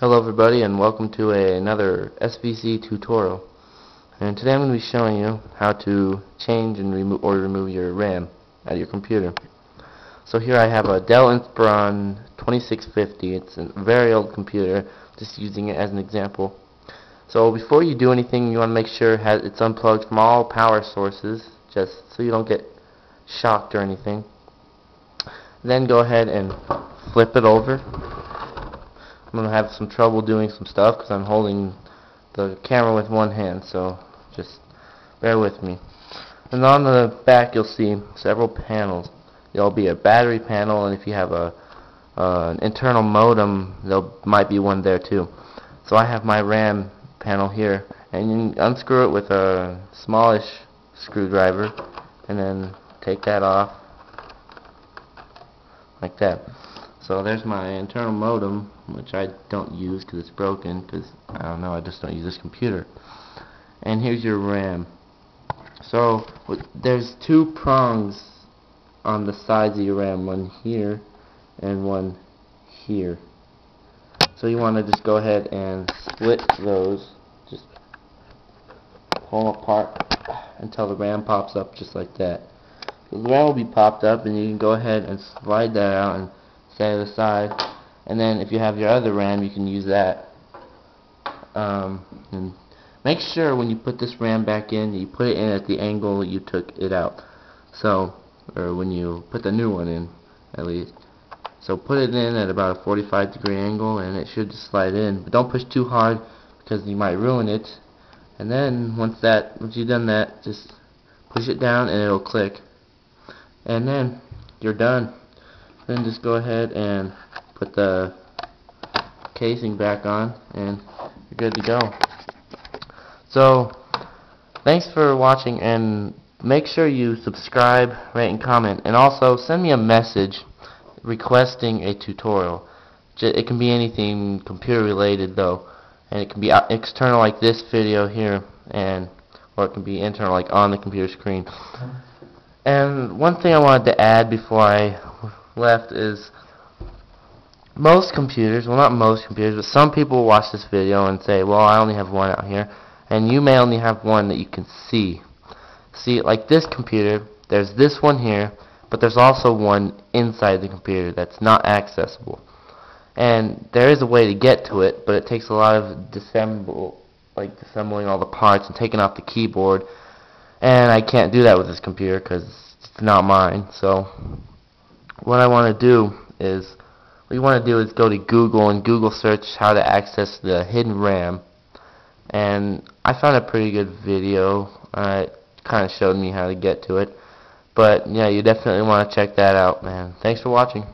Hello everybody and welcome to another SVC tutorial. And today I'm going to be showing you how to change and remove your RAM out of your computer. So here I have a Dell Inspiron 2650. It's a very old computer, just using it as an example. So before you do anything, you want to make sure it's unplugged from all power sources, just so you don't get shocked or anything. Then go ahead and flip it over. I'm going to have some trouble doing some stuff because I'm holding the camera with one hand, so just bear with me. And on the back you'll see several panels. There'll be a battery panel, and if you have an internal modem, there might be one there too. So I have my RAM panel here, and you can unscrew it with a smallish screwdriver and then take that off like that. So there's my internal modem, which I don't use because it's broken, because I don't know, I just don't use this computer. And here's your RAM. So there's two prongs on the sides of your RAM, one here and one here. So you want to just go ahead and split those, just pull them apart until the RAM pops up just like that. So the RAM will be popped up, and you can go ahead and slide that out and set it aside, and then if you have your other RAM, you can use that. And make sure when you put this RAM back in, you put it in at the angle you took it out. So, or when you put the new one in, at least. So put it in at about a 45-degree angle, and it should just slide in. But don't push too hard because you might ruin it. And then once you've done that, just push it down and it'll click. And then you're done. Then just go ahead and put the casing back on, and you're good to go. So thanks for watching, and make sure you subscribe, rate, and comment, and also send me a message requesting a tutorial. It can be anything computer related though, and it can be external like this video here, or it can be internal like on the computer screen. And one thing I wanted to add before I left is most computers, well, not most computers, but some people will watch this video and say, well, I only have one out here, and you may only have one that you can see. See, like this computer, there's this one here, but there's also one inside the computer that's not accessible. And there is a way to get to it, but it takes a lot of disassembling all the parts and taking off the keyboard, and I can't do that with this computer because it's not mine. So what you want to do is go to Google and Google search how to access the hidden RAM, and I found a pretty good video. It kind of showed me how to get to it, but yeah, you definitely want to check that out, man. Thanks for watching.